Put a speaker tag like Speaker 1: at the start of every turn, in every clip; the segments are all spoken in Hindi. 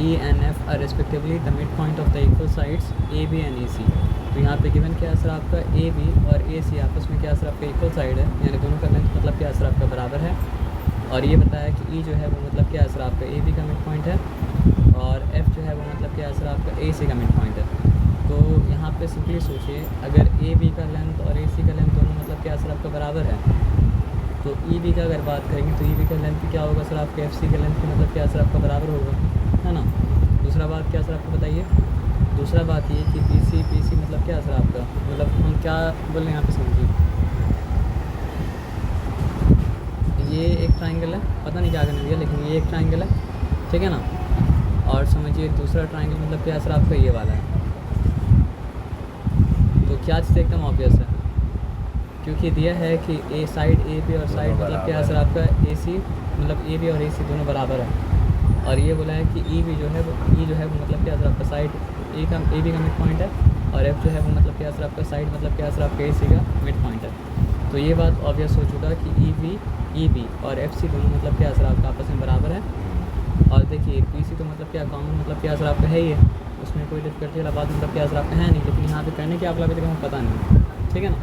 Speaker 1: E and F are respectively the midpoint of the equal sides AB and AC। तो यहाँ पे गिवन क्या है सर आपका AB और AC आपस में क्या सर आपका इक्वल साइड है, यानी दोनों का लेंथ मतलब क्या सर आपका बराबर है। और ये बताया कि E जो है वो मतलब क्या सर आपका AB का मिड पॉइंट है और F जो है वो मतलब क्या सर आपका AC का मिड पॉइंट है। तो यहाँ पे सिंपली सोचिए, अगर AB का लेंथ और AC का लेंथ दोनों मतलब क्या सर आपका बराबर है, तो EB का अगर बात करेंगे तो EB का लेंथ क्या होगा सर आपके FC के लेंथ के मतलब क्या सर आपका बराबर होगा, है ना। दूसरा बात क्या सर आपको बताइए, दूसरा बात ये कि PC मतलब क्या सर आपका, मतलब हम क्या बोल रहे हैं यहाँ पे समझिए। ये एक ट्राइंगल है, पता नहीं क्या करने दिया, लेकिन ये एक ट्राइंगल है, ठीक है ना। और समझिए दूसरा ट्राइंगल मतलब क्या सर आपका ये वाला है। तो क्या चीज़ एकदम ऑब्वियस है, क्योंकि दिया है कि ए साइड AB और साइड मतलब क्या सर आपका AC, मतलब AB और AC दोनों बराबर है। और ये बोला है कि EB जो है वो E जो है वो मतलब क्या सर आपका साइड AB का मिड पॉइंट है और F जो है वो मतलब क्या सर आपका साइड मतलब क्या सर आपका AC का मिड पॉइंट है। तो ये बात ऑब्वियस हो चुका कि EB और FC दोनों मतलब क्या सर आपका आपस में बराबर है। और देखिए PC तो मतलब क्या कॉमन मतलब क्या सर आपका है ही है, उसमें कोई डिफिकल्टी वाला बात मतलब क्या सर आपका है नहीं, लेकिन यहाँ पे करने की आप अभी तक हमें पता नहीं, ठीक है ना।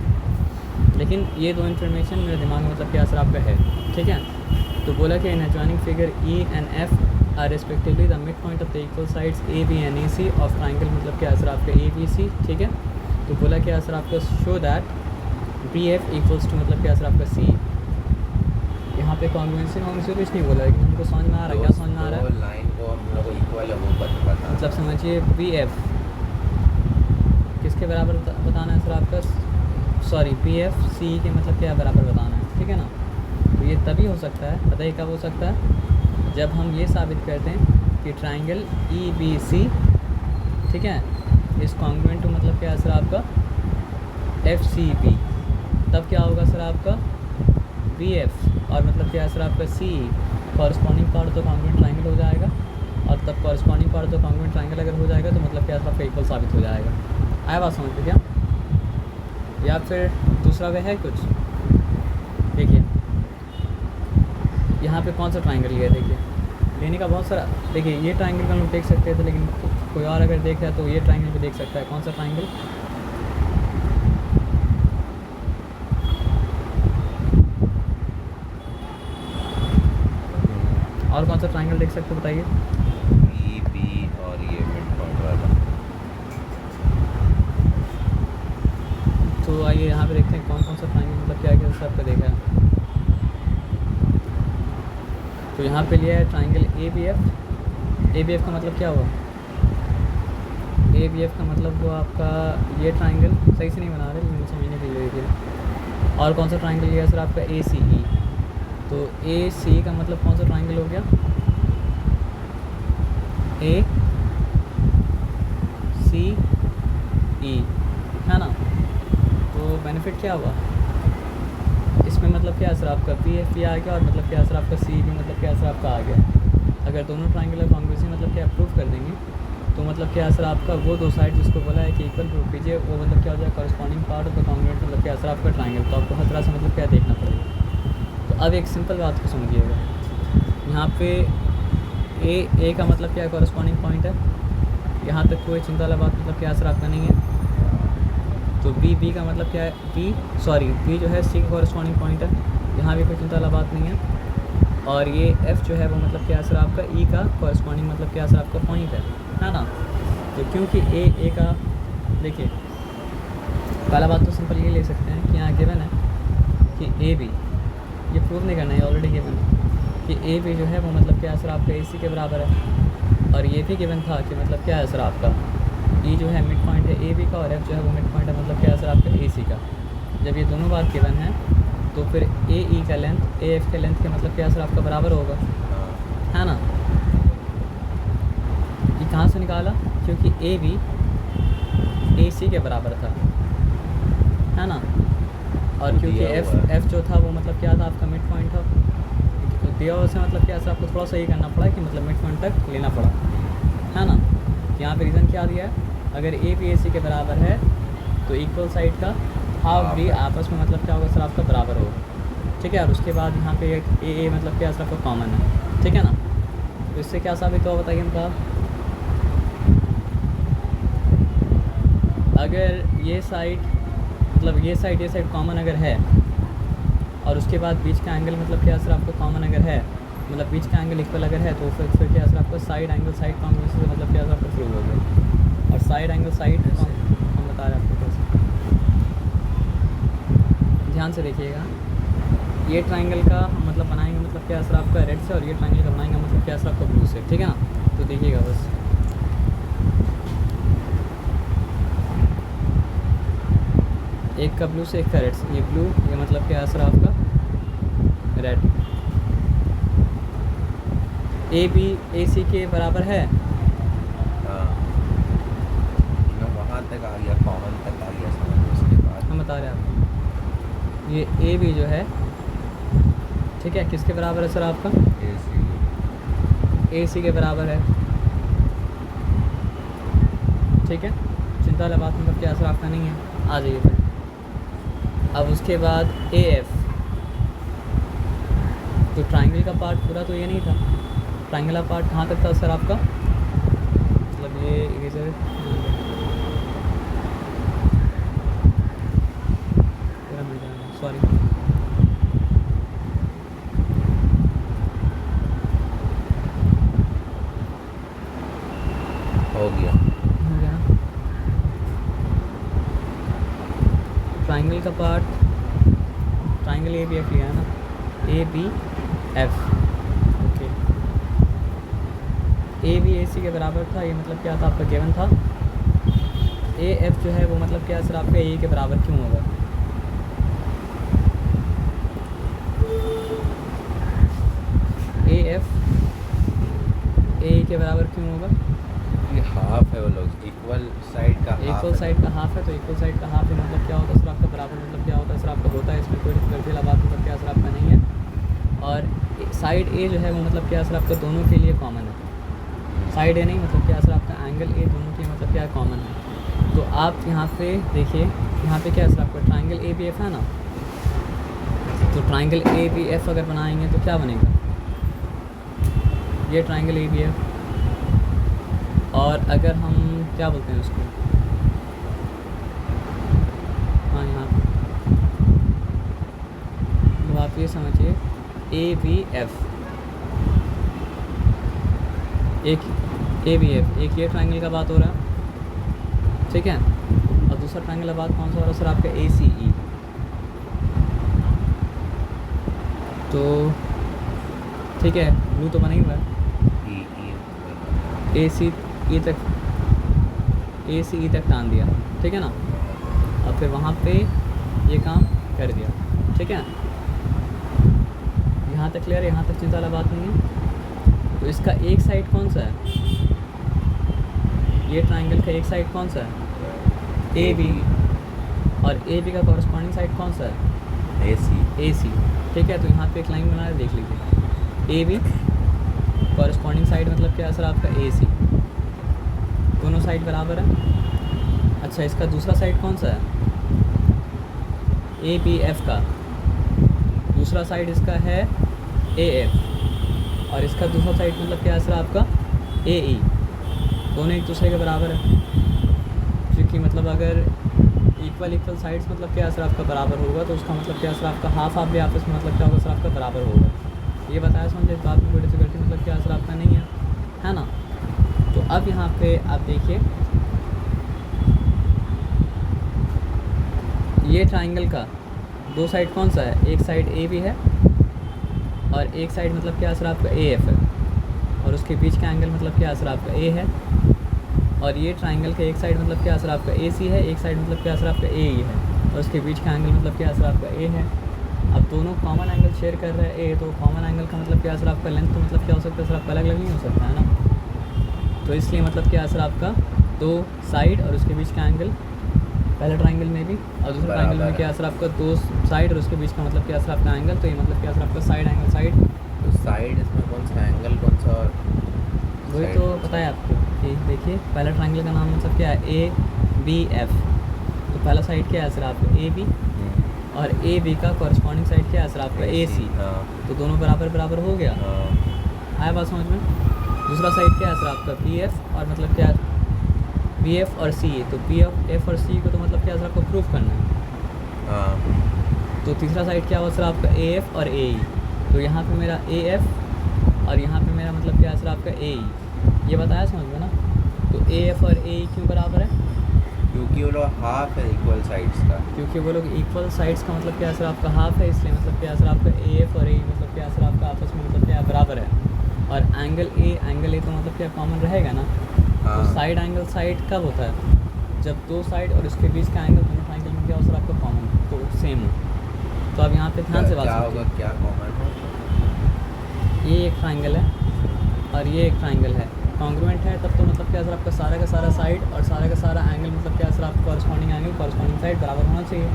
Speaker 1: लेकिन ये दो इन्फॉर्मेशन मेरे दिमाग में मतलब क्या सर आपका है, ठीक है। तो बोला कि in adjoining figure E and F are respectively the mid point of the equal sides AB and AC of triangle मतलब क्या सर आपका ABC, ठीक है। तो बोला क्या सर आपका show that BF equals to मतलब क्या सर आपका C। यहाँ पे कॉन्वेंशन कुछ नहीं बोला, लेकिन हमको समझ में आ रहा है, क्या समझ में आ रहा है,
Speaker 2: लाइन को हम लोग को इक्वल है वो बताना,
Speaker 1: मतलब समझिए BF किसके बराबर बताना है सर आपका, सॉरी BF C के मतलब क्या बराबर बताना है, ठीक है ना। तो ये तभी हो सकता है, बताइए कब हो सकता है, जब हम ये साबित करते हैं कि ट्राइंगल EBC, ठीक है, इस कॉन्ग्रुएंट टू मतलब क्या है सर आपका FCB। तब क्या होगा सर आपका BF और मतलब क्या है सर आपका CE कॉरस्पॉन्डिंग पार्ट तो कॉन्ग्रुएंट ट्राइंगल हो जाएगा, और तब कॉरस्पॉन्डिंग पार्ट तो कॉन्ग्रुएंट ट्राइंगल अगर हो जाएगा तो मतलब क्या है आपका इक्वल साबित हो जाएगा। आया बात समझ पे क्या, या फिर दूसरा वे है कुछ। देखिए यहाँ पे कौन सा ट्राइंगल लिया है, देखिए लेने का बहुत सारा, देखिए ये ट्राइंगल का हम लोग देख सकते थे, लेकिन कोई और अगर देख रहा है तो ये ट्राइंगल भी देख सकता है। कौन सा ट्राइंगल, और कौन सा ट्राइंगल देख सकते हो बताइए।
Speaker 2: EB और ये मिड पॉइंट वाला।
Speaker 1: तो आइए यहाँ पे देखते हैं कौन कौन सा ट्राइंगल मतलब क्या क्या सबका देखा है। तो यहाँ पे लिया है ट्राइंगल ABF का मतलब क्या हुआ, ABF का मतलब वो आपका ये ट्राइंगल सही से नहीं बना रहे, लेकिन समझने के लिए देखिए। और कौन सा ट्राइंगल लिया है सर आपका ACE। तो AC का मतलब कौन सा ट्राइंगल हो गया, ACE, है ना। तो बेनिफिट क्या हुआ इसमें, मतलब क्या सर आपका BF भी आ गया और मतलब क्या सर आपका CE भी मतलब क्या सर आपका आ गया। अगर दोनों ट्राइंगुलर कॉन्ग्रुएंसी मतलब क्या प्रूव कर देंगे तो मतलब क्या सर आपका वो दो साइड जिसको बोला है कि इक्वल प्रूव कीजिए, वो मतलब क्या हो जाएगा corresponding part of the congruent मतलब क्या सर आपका ट्राइंगल। तो आपको हर तरह से मतलब क्या देखना पड़ेगा। तो अब एक सिंपल बात को समझिएगा, यहाँ पे A का मतलब क्या कॉरस्पॉन्डिंग पॉइंट है, यहाँ तक कोई चिंता वाला बात मतलब क्या सर आपका नहीं है। तो B का मतलब क्या है, B जो है C का कॉरस्पॉन्डिंग पॉइंट है, यहाँ भी कोई चिंता वाला बात नहीं है। और ये F जो है वो मतलब क्या सर आपका E का कॉरस्पॉन्डिंग मतलब क्या सर आपका पॉइंट है ना। तो क्योंकि A का, देखिए पहला बात तो सिंपल ये ले सकते हैं कि यहाँ गिवन है कि AB, ये प्रूव नहीं करना है, ऑलरेडी गिवन है कि AB जो है वो मतलब क्या सर आपका AC के बराबर है। और ये भी गिवन था कि मतलब क्या है सर आपका E जो है मिड पॉइंट है AB का और F जो है वो मिड पॉइंट है मतलब क्या है सर आपका AC का। जब ये दोनों बात गिवन है तो फिर AE का लेंथ AF के लेंथ के मतलब क्या सर आपका बराबर होगा, है ना। ये कहाँ से निकाला, क्योंकि AB AC के बराबर था, है ना। और क्योंकि F जो था वो मतलब क्या था आपका मिड पॉइंट था, तो दिया हुआ से मतलब क्या सर आपको थोड़ा सा ये करना पड़ा कि मतलब मिड पॉइंट तक लेना पड़ा, है ना। यहाँ पे रीज़न क्या दिया है, अगर AB AC के बराबर है तो इक्वल साइड का हाफ भी आपस में मतलब क्या होगा सर आपका बराबर होगा, ठीक है। और उसके बाद यहाँ पे एक AA मतलब क्या सर आपका कॉमन है, ठीक है ना। तो इससे क्या साबित हुआ बताइए इनका, अगर ये साइड मतलब ये साइड कॉमन अगर है और उसके बाद बीच का एंगल मतलब क्या असर आपका कॉमन अगर है, मतलब बीच का एंगल इक्वल अगर है, तो फिर क्या असर आपका साइड एंगल साइड कॉन्ग्रुएंसी से मतलब क्या असर आपका प्रूव हो गया। और साइड एंगल साइड हम बता रहे हैं आपको कैसे, ध्यान से देखिएगा। ये ट्राइंगल का हम मतलब बनाएंगे मतलब क्या असर आपका रेड से, और ये ट्राइंगल का बनाएंगे मतलब क्या असर आपका ब्लू से, ठीक है ना। तो देखिएगा बस, एक का ब्लू से एक का रेड से, ये ब्लू ये मतलब क्या असर आपका red. A B A C के बराबर है,
Speaker 2: हाँ वहाँ तक आ गया, कॉमन तक आ गया समझ। उसके बाद
Speaker 1: हम बता रहे हैं आपको, ये ए बी जो है ठीक है किसके बराबर है सर आपका, ए सी के बराबर है, ठीक है। चिंता वाला बात मतलब क्या असर आपका नहीं है। आ जाइए फिर, अब उसके बाद ए एफ, तो ट्राइंगल का पार्ट पूरा तो ये नहीं था, ट्राइंगल का पार्ट कहाँ तक था सर आपका, मतलब ये इरेजर सॉरी
Speaker 2: हो गया।
Speaker 1: हो गया ना। ट्राइंगल का part, triangle A B F लिया है ना, A B F, okay. A B A C के बराबर था, ये मतलब क्या था आपका गिवन था। ए एफ जो है वो मतलब क्या सर आपका ए के बराबर क्यों होगा, ए एफ ए के बराबर क्यों होगा,
Speaker 2: ये हाफ है, वो लोग इक्वल साइड का हाफ
Speaker 1: इक्वल साइड का हाफ है, तो इक्वल साइड का हाफ है मतलब क्या होता है सर आपका बराबर, मतलब क्या होता है सर आपका होता है, इसमें कोई डिफिकल्टी वाला बात मतलब क्या सर आपका नहीं है। और साइड ए जो है वो मतलब क्या सर आपका दोनों के लिए कॉमन है, साइड ए नहीं मतलब क्या सर आपका एंगल ए दोनों के मतलब क्या कॉमन है। तो आप यहाँ पे देखिए, यहाँ पे क्या सर आपका ट्राइंगल ए बी एफ है ना, तो ट्राइंगल ए बी एफ अगर बनाएंगे तो क्या बनेगा, ये ट्राइंगल ए बी एफ, और अगर हम क्या बोलते हैं उसको, हाँ यहाँ तो आप ये समझिए ए बी एफ, एक ए बी एफ, एक ये ट्राइंगल का बात हो रहा है, ठीक है। और दूसरा ट्राइंगल का बात कौन सा हो रहा है सर आपका ए सी ई, तो ठीक है ब्लू तो बना ही हुआ है, ए सी ई तक, ए सी ई तक टान दिया, ठीक है ना। और फिर वहाँ पे ये काम कर दिया, ठीक है। यहाँ तक क्लियर है, यहाँ तक चिंता वाला बात नहीं है। तो इसका एक साइड कौन सा है, ये ट्राइंगल का एक साइड कौन सा है, ए बी, और ए बी का कॉरस्पॉन्डिंग साइड कौन सा है, ए सी, ठीक है। तो यहाँ पे एक लाइन बना के देख लीजिए, ए बी कॉरस्पॉन्डिंग साइड मतलब क्या सर आपका ए सी, दोनों साइड बराबर है। अच्छा इसका दूसरा साइड कौन सा है, ए बी एफ का दूसरा साइड इसका है ए एफ, और इसका दूसरा साइड मतलब क्या है सर आपका ए ई, दोनों एक दूसरे के बराबर है, क्योंकि मतलब अगर इक्वल साइड्स मतलब क्या सर आपका बराबर होगा, तो उसका मतलब क्या सर आपका हाफ हाफ भी आपस में मतलब क्या होगा सर आपका बराबर होगा। ये बताया समझे, इस बात में कोई डिफिकल्टी मतलब क्या सर आपका नहीं है ना। तो अब यहाँ पे आप देखिए, ये ट्राइंगल का दो साइड कौन सा है, एक साइड ए भी है और एक साइड मतलब क्या सर आपका ए एफ है, और उसके बीच का एंगल मतलब क्या सर आपका ए है। और ये ट्राइंगल का एक साइड मतलब क्या सर आपका ए सी है, एक साइड मतलब क्या सर आपका ए ई है, और उसके बीच का एंगल मतलब क्या सर आपका ए है। अब दोनों कॉमन एंगल शेयर कर रहे हैं ए, तो कॉमन एंगल का मतलब क्या सर आपका लेंथ तो मतलब क्या हो सकता है सर आपका अलग अलग नहीं हो सकता है ना। तो इसलिए मतलब क्या सर आपका दो साइड और उसके बीच का एंगल पहले ट्राइंगल में भी, और दूसरे ट्राइंगल में क्या सर आपका दो साइड और उसके बीच का मतलब क्या सर आपका एंगल, तो ये मतलब क्या सर आपका साइड एंगल साइड।
Speaker 2: तो साइड इसमें कौन सा एंगल कौन सा, और
Speaker 1: वही तो पता है आपको कि देखिए पहला ट्राइंगल का नाम मतलब क्या है ए बी एफ, तो पहला साइड क्या है सर आपका ए बी, और ए बी का कॉरस्पॉन्डिंग साइड क्या है सर आपका ए सी, तो दोनों बराबर बराबर हो गया। आया बात समझ में। दूसरा साइड क्या है सर आपका पी एफ, और मतलब क्या बी एफ और सी ए, तो बी एफ और सी को तो मतलब क्या सर आपको प्रूफ करना है।
Speaker 2: हाँ
Speaker 1: तो तीसरा साइड क्या हुआ सर आपका ए एफ और ए ई, तो यहाँ पे मेरा ए एफ और यहाँ पे मेरा मतलब क्या है सर आपका ए ई, ये बताया समझ में ना। तो ए एफ और ए ई क्यों बराबर है,
Speaker 2: क्योंकि वो लोग हाफ है इक्वल साइड्स का।
Speaker 1: क्योंकि वो लोग इक्वल साइड्स का मतलब क्या है सर आपका हाफ है, इसलिए मतलब क्या है सर आपका ए एफ और ए ई मतलब क्या है सर आपका आपस में मतलब क्या है बराबर है। और एंगल ए तो मतलब क्या कॉमन रहेगा ना।
Speaker 2: हाँ
Speaker 1: तो साइड एंगल साइड कब होता है, जब दो साइड और उसके बीच का एंगल दोनों ट्राइंगल में क्या हो सर आपका कॉमन तो सेम हो। तो अब यहाँ पे ध्यान से बात
Speaker 2: क्या
Speaker 1: सुनिए।
Speaker 2: होगा, क्या कॉमन हो?
Speaker 1: ये एक ट्राइंगल है और ये एक ट्राइंगल है, कॉन्ग्रुएंट है, तब तो मतलब क्या सर आपका सारा का सारा साइड और सारा का सारा एंगल मतलब क्या सर आपका कॉरस्पॉन्डिंग एंगल कॉरस्पॉन्डिंग साइड बराबर होना चाहिए।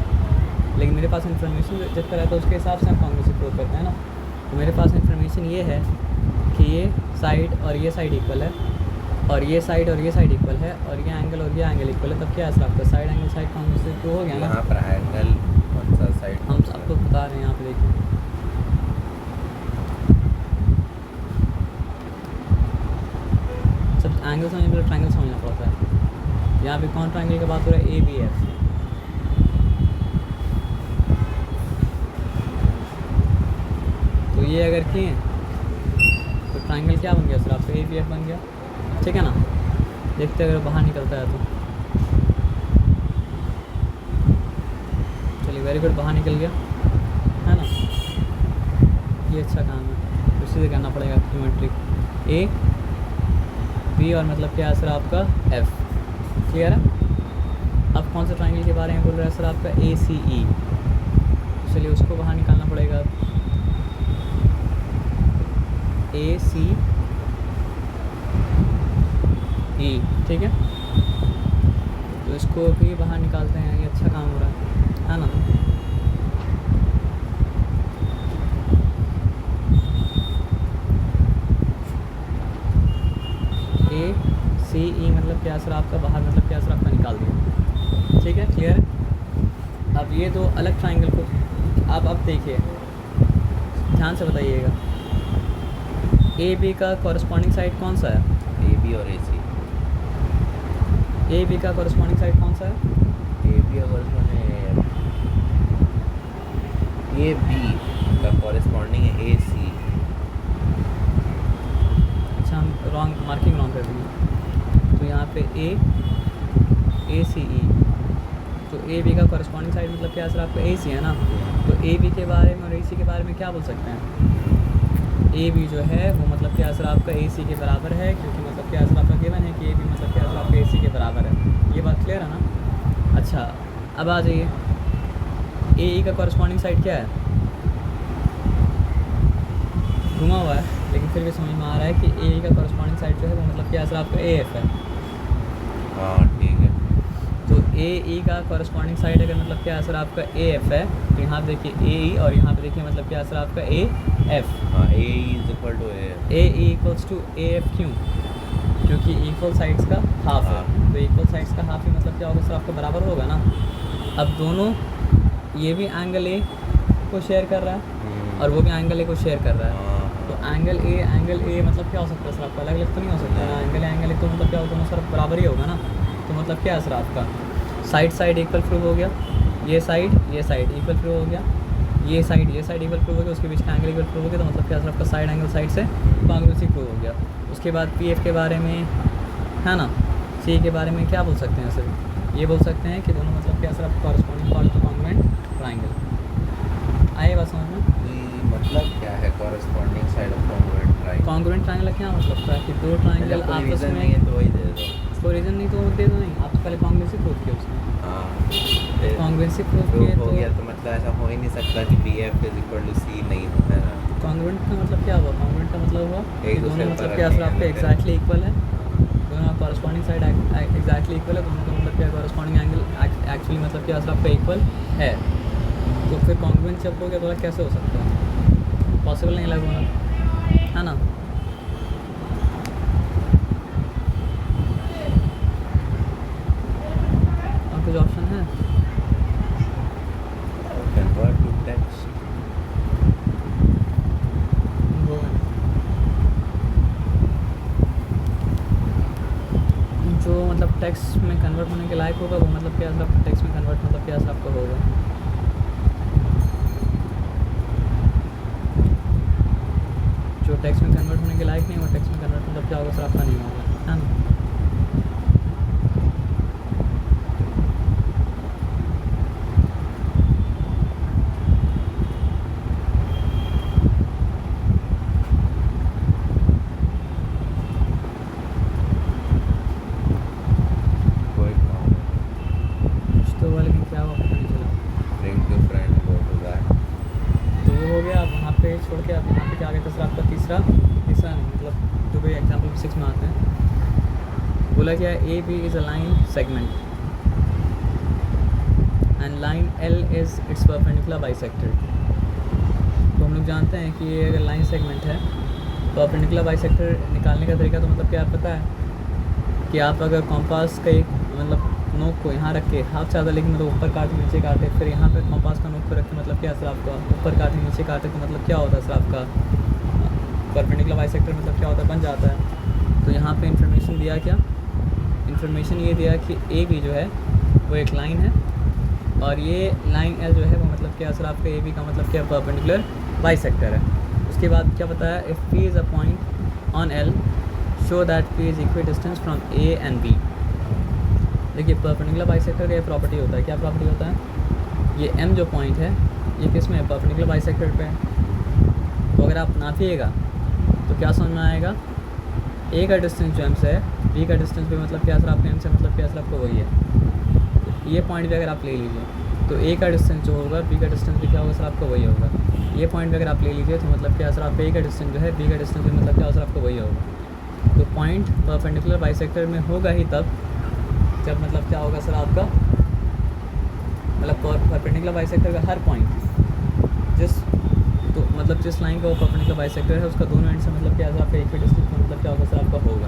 Speaker 1: लेकिन मेरे पास इन्फॉर्मेशन जब करा तो उसके हिसाब से हम कॉन्ग्रुएंसी प्रूव करते हैं ना। तो मेरे पास इन्फॉर्मेशन ये है कि ये साइड और ये साइड इक्वल है और ये साइड और ये साइड इक्वल है और ये एंगल और ये एंगल इक्वल है, तब क्या है सर आपका side angle side congruency prove हो गया ना।
Speaker 2: यहाँ पर एंगल कौन सा साइड?
Speaker 1: हम आपको बता रहे हैं, यहाँ पे देखिए सब एंगल समझने के लिए ट्रायंगल समझना पड़ता है। यहाँ पे कौन ट्रायंगल की बात हो रहा है, ए बी एफ। तो ये अगर किए तो ट्रायंगल क्या बन गया सर आपका, ए बी एफ बन गया, ठीक है ना। देखते हैं अगर बाहर निकलता है तो, चलिए वेरी गुड, बाहर निकल गया है ना। ये अच्छा काम है, उसी से करना पड़ेगा ज्योमेट्रिक ए बी और मतलब क्या है सर आपका एफ, क्लियर है। अब कौन सा ट्रायंगल के बारे में बोल रहा है सर आपका, ए सी ई। चलिए उसको बाहर निकालना पड़ेगा, ए सी ई, ठीक है। तो इसको भी बाहर निकालते हैं, ये अच्छा काम हो रहा है ना। ए सी ई मतलब क्या सर आपका बाहर मतलब क्या सर आपका निकाल दिया, ठीक है, क्लियर है। अब ये दो अलग ट्रायंगल को अब देखिए ध्यान से बताइएगा, ए बी का कॉरस्पॉन्डिंग साइड कौन सा है,
Speaker 2: ए बी और ए सी।
Speaker 1: ए बी का कॉरस्पॉन्डिंग साइड कौन सा है,
Speaker 2: ए बी और ए बी का कॉरेस्पॉन्डिंग है ए सी।
Speaker 1: अच्छा हम रॉन्ग मार्किंग रॉन्ग कर दिए। तो यहाँ पे ए सी ई, तो ए बी का कॉरस्पॉन्डिंग साइड मतलब क्या सर आपका ए सी है ना। तो ए बी के बारे में और ए सी के बारे में क्या बोल सकते हैं, ए बी जो है वो मतलब क्या सर आपका ए सी के बराबर है, क्योंकि मतलब क्या सर आपका गिवन है कि ए बी मतलब क्या सर आपका ए सी के बराबर है। ये बात क्लियर है ना। अच्छा अब आ जाइए, ए ई का कॉरस्पॉन्डिंग साइड क्या है, घुमा हुआ है लेकिन फिर भी समझ में आ रहा है कि ए ई का कॉरस्पॉन्डिंग साइड जो है वो मतलब क्या सर आपका ए एफ है।
Speaker 2: हाँ ठीक है।
Speaker 1: तो ए ई का कॉरस्पॉन्डिंग साइड अगर मतलब क्या सर आपका ए एफ है, तो यहाँ पे देखिए ए ई और यहाँ पे देखिए मतलब क्या सर आपका ए एफ।
Speaker 2: हाँ A is equal to A
Speaker 1: E equals to A F, क्यों, क्योंकि इक्वल साइड्स का हाफ है।
Speaker 2: हाँ।
Speaker 1: तो इक्वल साइड्स का हाफ ही मतलब क्या होगा सर आपका बराबर होगा ना। अब दोनों ये भी एंगल ए को शेयर कर रहा है और वो भी एंगल ए को शेयर कर रहा है। तो एंगल ए मतलब क्या हो सकता है सर आपका, अलग अलग तो नहीं हो सकता ना। एंगल ए तो मतलब क्या होगा, दोनों सर बराबर ही होगा ना। तो मतलब क्या है सर आपका साइड इक्वल प्रूव हो गया, ये साइड इक्वल प्रूव हो गया, ये साइड इक्वल प्रूव हो गया, उसके बीच का एंगल इक्वल प्रूव हो गया। तो मतलब क्या सर आपका साइड एंगल साइड से कॉन्ग्रुएंसी प्रूव हो गया। उसके बाद पी एफ के बारे में है ना, सी के बारे में क्या बोल सकते हैं सर, ये बोल सकते हैं कि दोनों मतलब क्या सर आपका corresponding part two congruent triangle. आए बात समझ में,
Speaker 2: मतलब क्या है corresponding side of congruent triangle?
Speaker 1: Congruent triangle क्या मतलब है कि दो ट्रायंगल आपस में,
Speaker 2: नहीं है तो वही दे दो।
Speaker 1: कोई रीज़न नहीं तो दे दो, नहीं आप पहले कॉन्ग्रुएंसी प्रूव किया उसमें।
Speaker 2: हाँ
Speaker 1: कॉन्ग्रुएंसी प्रूव
Speaker 2: प्रूव
Speaker 1: किए
Speaker 2: हो गया
Speaker 1: तो
Speaker 2: तो मतलब ऐसा हो ही नहीं सकता कि B F is equal to C नहीं हो, है ना।
Speaker 1: कॉन्ग्रुएंट का मतलब क्या हुआ, कॉन्ग्रुएंट का मतलब हुआ कि
Speaker 2: एक
Speaker 1: दोनों
Speaker 2: दूसरे
Speaker 1: मतलब
Speaker 2: पर
Speaker 1: क्या सर
Speaker 2: रखने
Speaker 1: आपका
Speaker 2: के
Speaker 1: एग्जैक्टली इक्वल है, दोनों कॉरस्पॉन्डिंग साइड एग्जैक्टली इक्वल है, दोनों का मतलब क्या कॉरस्पॉन्डिंग एंगल एक्चुअली मतलब क्या सर आपका इक्वल है। तो फिर कॉन्ग्रुएंट जब हो गया तो कैसे हो सकता है, पॉसिबल नहीं लगा है ना। और कुछ ऑप्शन है,
Speaker 2: कन्वर्ट टू टेक्स्ट।
Speaker 1: वो जो मतलब टेक्स्ट टेक्स्ट में कन्वर्ट होने के लायक होगा वो मतलब क्या असर आपका टेक्स्ट में कन्वर्ट मतलब क्या असर आपका होगा। जो टेक्स्ट में कन्वर्ट होने के लायक नहीं वो टेक्स्ट में कन्वर्ट मतलब क्या होगा सर आपका नहीं होगा, है ना।
Speaker 2: कोई काम
Speaker 1: कुछ तो हुआ लेकिन क्या हुआ पता नहीं चला।
Speaker 2: bring to friend go to that
Speaker 1: तो वो हो गया। आप वहाँ पे छोड़ के आप यहाँ पे क्या आ गया था सर आपका तीसरा नहीं मतलब जो भी एग्जाम्पल 6 में आते हैं। बोला क्या A B is a line segment and line L is its perpendicular bisector. तो हम लोग जानते हैं कि ये अगर लाइन सेगमेंट है परपेंडिकुलर बाइसेक्टर निकालने का तरीका तो मतलब क्या पता है कि आप अगर कॉम्पास का एक मतलब नोक को यहाँ रख के हाथ ज़्यादा लेकिन मतलब ऊपर काटे नीचे काटे फिर यहाँ पे कॉम्पास का नोक को रख के मतलब क्या असर आपका ऊपर काटे नीचे काटे तो मतलब क्या होता है सर आपका परपेंडिकुलर बाइसेक्टर मतलब क्या होता है बन जाता है। तो यहाँ पे इंफॉर्मेशन दिया क्या, इंफॉर्मेशन ये दिया कि ए बी जो है वो एक लाइन है और ये लाइन एल जो है वो मतलब क्या सर आपका ए बी का मतलब क्या परपेंडिकुलर बाइसेक्टर है। उसके बाद क्या बताया, if P is a point on L show that P is equidistant from A and B. देखिए परपेंडिकुलर बाइसेक्टर का ये प्रॉपर्टी होता है, क्या प्रॉपर्टी होता है, ये एम जो पॉइंट है ये किस में है परपेंडिकुलर बाइसेक्टर पे है। तो अगर आप नापिएगा तो क्या समझ में आएगा, ए का डिस्टेंस जो एम से है बी का डिस्टेंस भी मतलब क्या सर आपका एम से मतलब क्या सर आपका वही है। ये पॉइंट भी अगर आप ले लीजिए तो ए का डिस्टेंस जो होगा बी का डिस्टेंस भी क्या होगा सर आपका वही होगा। ये पॉइंट भी अगर आप ले लीजिए तो मतलब क्या सर आपका ए का डिस्टेंस जो है बी का डिस्टेंस भी मतलब क्या सर आपका वही होगा। तो पॉइंट परपेंडिकुलर बाइसेक्टर में होगा ही तब जब मतलब क्या होगा सर आपका मतलब परपेंडिकुलर बाइसेक्टर का हर पॉइंट जिस लाइन का वो परपेंडिकुलर बाइसेक्टर है उसका दोनों एंड से मतलब क्या सर आपका इक्वी डिस्टेंस का मतलब क्या होगा सर आपका होगा।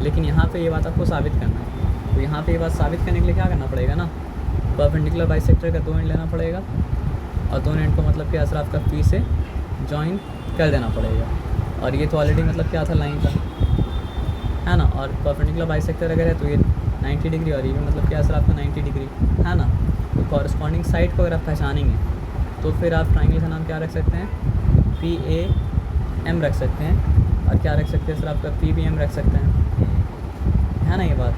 Speaker 1: लेकिन यहाँ पे ये बात आपको साबित करना है। तो यहाँ पे ये बात साबित करने के लिए क्या करना पड़ेगा ना, परपेंडिकुलर बाइसेक्टर का दो एंड लेना पड़ेगा और दोनों एंड को मतलब क्या सर आपका पी से जॉइन कर देना पड़ेगा। और ये तो ऑलरेडी मतलब क्या था लाइन का, है ना। और परपेंडिकुलर बाइसेक्टर अगर है तो ये 90 डिग्री और ये भी मतलब क्या सर आपका 90 डिग्री, है ना। तो कॉरस्पॉन्डिंग साइड को अगर आप पहचानेंगे तो फिर आप ट्राइंगल का नाम क्या रख सकते हैं, पी ए एम रख सकते हैं और क्या रख सकते हैं सर आपका पी बी एम रख सकते हैं, है ना ये बात।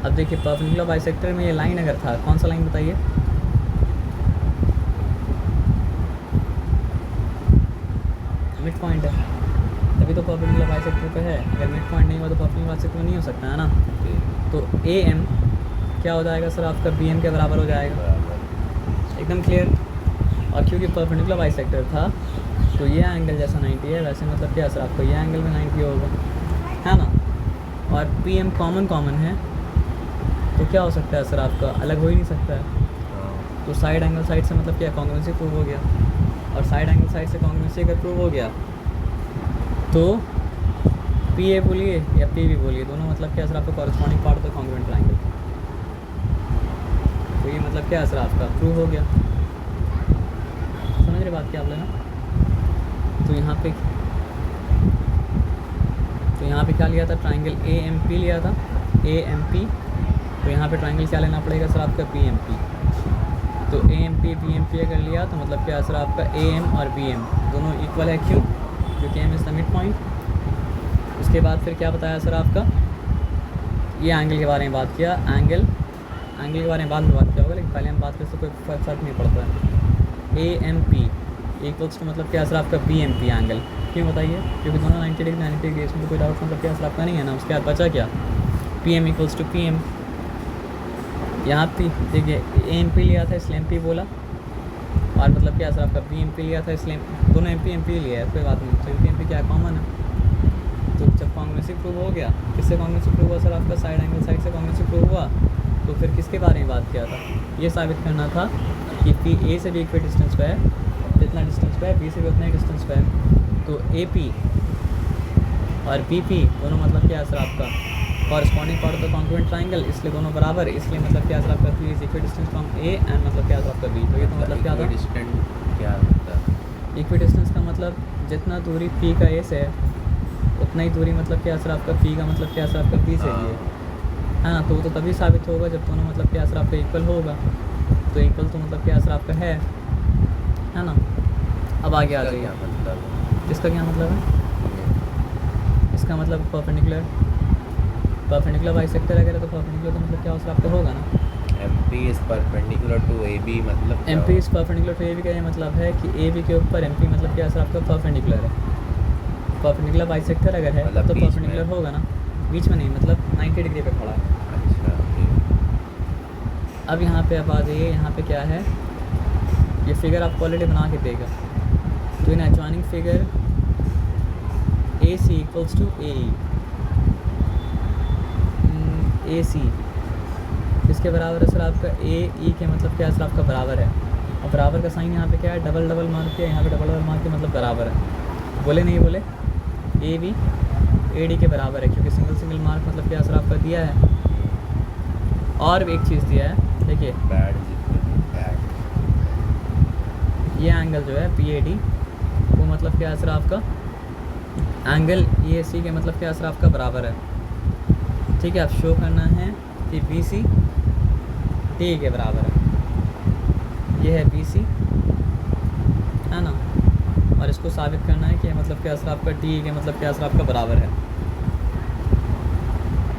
Speaker 1: अब देखिए परपेंडिकुलर बाइसेक्टर में ये लाइन अगर था, कौन सा लाइन बताइए, मिड पॉइंट है, तभी तो परपेंडिकुलर बाइसेक्टर पे है। अगर मिड पॉइंट नहीं हुआ तो परपेंडिकुलर बाइसेक्टर में नहीं हो सकता, है ना। तो ए एम क्या हो जाएगा सर आपका बी एम के बराबर हो जाएगा, एकदम क्लियर। और क्योंकि परपेंडिकुलर बाइसेक्टर था तो ये एंगल जैसा 90 है वैसे मतलब क्या सर आपको ये एंगल में 90 होगा, है ना। और पी एम कॉमन है तो क्या हो सकता है सर आपका अलग हो ही नहीं सकता है। तो साइड एंगल साइड से मतलब क्या कॉन्ग्रुएंसी प्रूव हो गया। और साइड एंगल साइड से कॉन्ग्रुएंसी अगर प्रूव हो गया तो पी ए बोलिए या पी बी बोलिए दोनों मतलब क्या सर आपका corresponding part of the congruent triangle. तो ये मतलब क्या सर आपका प्रूव हो गया, समझ रहे बात क्या आप लेना। तो यहाँ पे क्या लिया था, ट्रायंगल ए एम पी लिया था, ए एम पी। तो यहाँ पे ट्रायंगल क्या लेना पड़ेगा सर आपका पी एम पी। तो A M P B M P अगर लिया तो मतलब क्या सर आपका ए एम और बी एम दोनों इक्वल है, क्यों, क्योंकि M is the mid point. उसके बाद फिर क्या बताया सर आपका, ये एंगल के बारे में बात किया, एंगल के बारे में बाद में बात किया होगा, लेकिन पहले हम बात करते तो कोई फर्क नहीं पड़ता है। A M P equals to मतलब क्या सर आपका बी एम पी एंगल, क्यों बताइए, क्योंकि दोनों 90 डिग्री इसमें तो कोई डाउट मतलब क्या सर आपका नहीं है ना। उसके बाद बचा क्या, P M equals to P M. यहाँ पे देखिए ए एम पी लिया था इसलिए एम पी बोला, और मतलब क्या सर आपका बी एम पी लिया था इसलिए दोनों एम पी लिया है, कोई बात नहीं। तो एम पी क्या कॉमन है। तो जब कॉन्ग्रुएंसी प्रूव हो गया, किससे कॉन्ग्रुएंसी प्रूव हुआ सर आपका, साइड एंगल साइड से कॉन्ग्रुएंसी प्रूव हुआ। तो फिर किसके बारे में बात किया था, ये साबित करना था कि पी ए से भी इक्वी डिस्टेंस पे है, जितना डिस्टेंस पे है बी से भी उतना ही डिस्टेंस पे है। तो ए पी और बी पी दोनों मतलब क्या है सर आपका corresponding part of the congruent triangle, इसलिए दोनों बराबर, इसलिए मतलब क्या सर आपका P is equi distance from A and मतलब क्या सर आपका बी। तो ये तो मतलब क्या था,
Speaker 2: क्या होता है,
Speaker 1: इक्वी डिस्टेंस का मतलब जितना दूरी पी का ए से है उतना ही दूरी मतलब क्या सर आपका पी का मतलब क्या सर आपका बी से ही है। है ना। तो वो तो तभी साबित होगा जब दोनों मतलब क्या असर आपका इक्वल होगा। तो इक्वल तो मतलब क्या असर आपका है ना। अब आगे आ
Speaker 2: इसका
Speaker 1: जाइए।
Speaker 2: क्या मतलब है?
Speaker 1: इसका क्या मतलब है? इसका मतलब परपेंडिकुलर बाइसेक्टर अगर है तो परपेंडिकुलर तो मतलब क्या असर आपका होगा ना।
Speaker 2: MP is perpendicular to AB मतलब क्या
Speaker 1: MP इज
Speaker 2: हुआ?
Speaker 1: परपेंडिकुलर टू AB का ये मतलब है कि AB के ऊपर MP मतलब क्या असर आपका परपेंडिकुलर है। परपेंडिकुलर बाइसेक्टर अगर है
Speaker 2: मतलब
Speaker 1: तो
Speaker 2: बीच में?
Speaker 1: परपेंडिकुलर होगा ना। बीच में नहीं, मतलब 90 डिग्री पे खड़ा है।
Speaker 2: अच्छा ठीक।
Speaker 1: अब यहाँ पे आप आ जाइए, यहाँ पे क्या है, ये फिगर आपको ऑलरेडी बना के देगा। तो in adjoining figure AC equals to AE, AC इसके बराबर है सर आपका AE के मतलब क्या सर आपका बराबर है। और बराबर का साइन यहाँ पे क्या है, डबल डबल मार्क के, यहाँ पे डबल डबल मार्क के मतलब बराबर है। बोले नहीं बोले, AB AD के बराबर है, क्योंकि सिंगल सिंगल मार्क मतलब क्या सर आपका दिया है। और भी एक चीज़ दिया है, देखिए
Speaker 2: बैड बैड
Speaker 1: ये एंगल जो है PAD वो मतलब क्या सर आपका एंगल EAC के मतलब क्या सर आपका बराबर है। ठीक है, अब शो करना है कि BC D के बराबर है। ये है BC, है ना। और इसको साबित करना है कि मतलब क्या असर आपका D के मतलब क्या असर आपका बराबर है।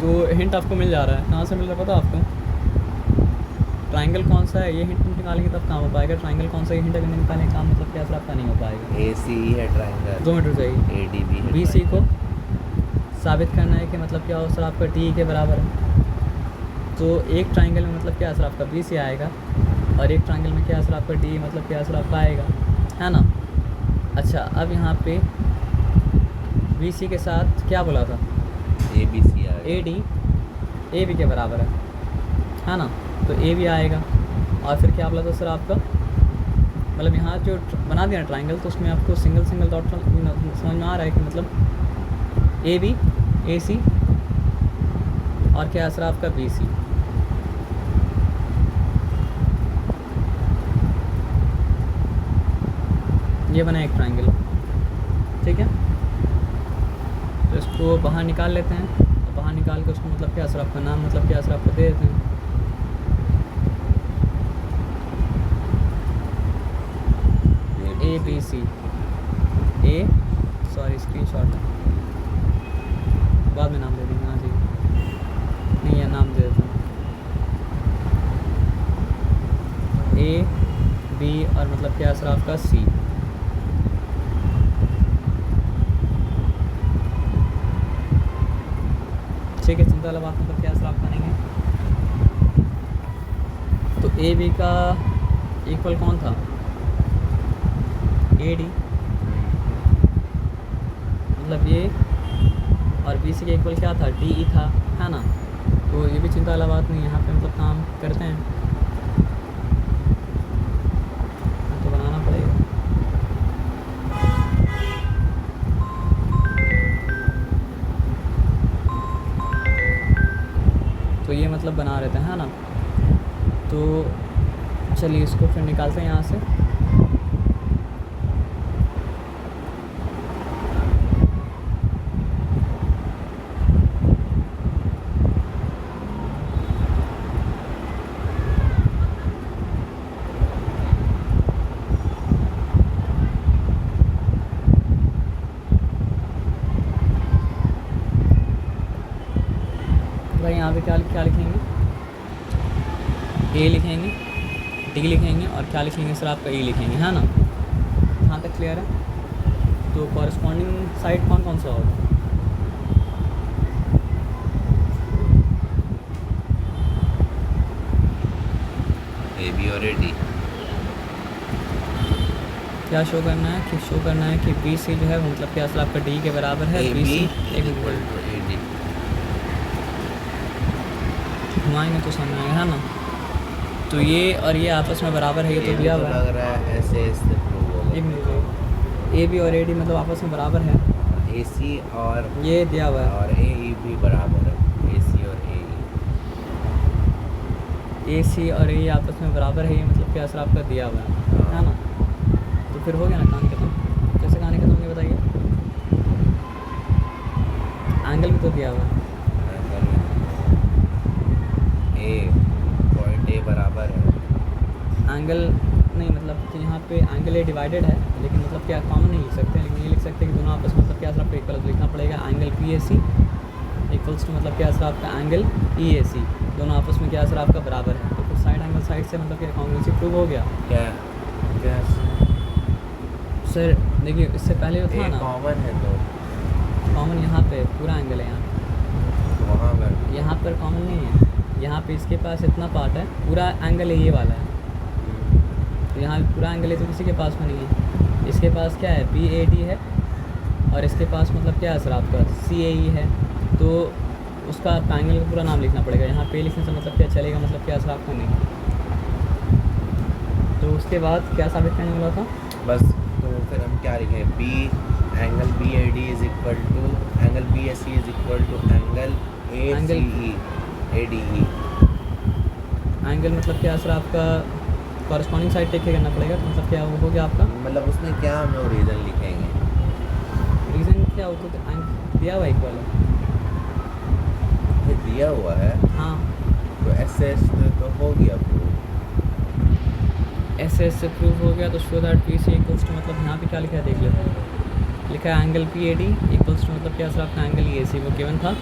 Speaker 1: तो हिंट आपको मिल जा रहा है, कहाँ से मिल रहा है पता आपको? ट्राइंगल कौन सा है ये हिंट निकालेंगे तब काम हो पाएगा। ट्राइंगल कौन सा ये हिंट अगर नहीं निकालेंगे काम मतलब क्या असर आपका नहीं हो पाएगा।
Speaker 2: AC है ट्रायंगल,
Speaker 1: 2 मीटर चाहिए।
Speaker 2: ADB है
Speaker 1: BC को
Speaker 2: triangle।
Speaker 1: साबित करना है कि मतलब क्या असर आपका D के बराबर है। तो एक ट्राइंगल में मतलब क्या असर आपका BC आएगा, और एक ट्राइंगल में क्या असर आपका D मतलब क्या असर आपका आएगा, है ना। अच्छा, अब यहाँ पे BC के साथ क्या बोला था,
Speaker 2: ABC आएगा।
Speaker 1: AD AB के बराबर है ना। तो AB आएगा। और फिर क्या बोला था सर आपका, मतलब यहाँ जो बना दिया ट्राइंगल, तो उसमें आपको सिंगल सिंगल डॉट समझ में आ रहा है कि मतलब AB AC और क्या असर आपका BC। ये बना एक ट्राइंगल, ठीक है। तो इसको बाहर निकाल लेते हैं, और बाहर निकाल के उसको मतलब क्या असर आपका नाम मतलब क्या असर आपका दे देते हैं। ABC सॉरी स्क्रीनशॉट बाद में नाम दे देंगे। हाँ जी, नहीं है, नाम दे देते हैं AB और मतलब क्या असर आपका C। ठीक है, चिंता वाला बात मतलब क्या असर आपका नहीं है। तो AB का इक्वल कौन था, AD, मतलब ये, और BC के इक्वल क्या था, DE था, है ना। तो ये भी चिंता वाला बात नहीं है, यहाँ पे मतलब काम करते हैं तो बनाना पड़ेगा। तो ये मतलब बना रहते हैं, है ना। तो चलिए इसको फिर निकालते हैं यहाँ से। भाई यहाँ पे क्या क्या लिखेंगे, A लिखेंगे, D लिखेंगे, और क्या लिखेंगे सर आपका E लिखेंगे, है ना। यहाँ तक क्लियर है। तो कॉरस्पॉन्डिंग साइड कौन कौन सा होगा,
Speaker 2: AB और AD।
Speaker 1: क्या शो करना है कि BC जो है वो मतलब क्या असर आपका D के बराबर है।
Speaker 2: AB
Speaker 1: BC एक
Speaker 2: equal to AD।
Speaker 1: घुमाएंगे तो समझ आएगा, है ना। तो ये और ये आपस में बराबर है, ये तो दिया हुआ है।
Speaker 2: लग रहा है ऐसे इससे प्रूव होगा।
Speaker 1: एक मिनट, AB और AD मतलब आपस में बराबर है,
Speaker 2: AC और
Speaker 1: ये दिया हुआ है।
Speaker 2: और AE भी बराबर है, AC और AE।
Speaker 1: AC और AE आपस में बराबर है, ये मतलब क्या असर आपका दिया हुआ है ना। तो फिर हो गया ना कहानी खत्म। कैसे कहानी खत्म होगी बताइए, एंगल भी तो दिया हुआ है।
Speaker 2: ए पॉइंट ए बराबर है
Speaker 1: एंगल नहीं, मतलब कि यहाँ पे एंगल ए डिवाइडेड है, लेकिन मतलब क्या कॉमन नहीं लिख सकते, लेकिन ये लिख सकते हैं कि दोनों आपस में मतलब क्या असर आपको इक्वल लिखना पड़ेगा। Angle P A C equals to मतलब क्या असर आपका एंगल ई ए सी, दोनों आपस में क्या असर आपका बराबर है। तो फिर साइड एंगल साइड से मतलब क्या कॉन्ग्रुएंसी प्रूव हो गया।
Speaker 2: क्या क्या
Speaker 1: सर देखिए इससे पहले जो था
Speaker 2: ए
Speaker 1: ना,
Speaker 2: कॉमन है तो
Speaker 1: कॉमन यहाँ पे पूरा एंगल है,
Speaker 2: वहाँ पर
Speaker 1: यहाँ पर कॉमन नहीं है। यहाँ पे इसके पास इतना पार्ट है, पूरा एंगल है ये वाला है, तो यहाँ पूरा एंगल है तो किसी के पास में नहीं है। इसके पास क्या है, पी ए डी है, और इसके पास मतलब क्या है सर आपका सी ए ई है, तो उसका आपका एंगल का पूरा नाम लिखना पड़ेगा। यहाँ पे लिखने से मतलब क्या चलेगा, मतलब क्या सर आपका नहीं। तो उसके बाद क्या साबित करने वाला था,
Speaker 2: बस। तो फिर हम क्या लिखें, B angle B A D is equal to angle B A C is equal to angle A C E A D E.
Speaker 1: Angle मतलब क्या सर आपका कॉरस्पॉन्डिंग साइड टेक करना पड़ेगा, तो मतलब क्या वो हो गया आपका।
Speaker 2: मतलब उसमें क्या हम लोग रीज़न लिखेंगे,
Speaker 1: रीज़न क्या हो, तो दिया हुआ इक्वल है।
Speaker 2: ये दिया हुआ है
Speaker 1: हाँ,
Speaker 2: तो एस एस तो हो गया प्रूव।
Speaker 1: एस एस से प्रूव हो गया, तो show that P C equals to मतलब यहाँ पे क्या लिखा है देख लेते हैं। लिखा है angle P A D equals to मतलब क्या सर आपका एंगल ई ए सी, वो गिवन था।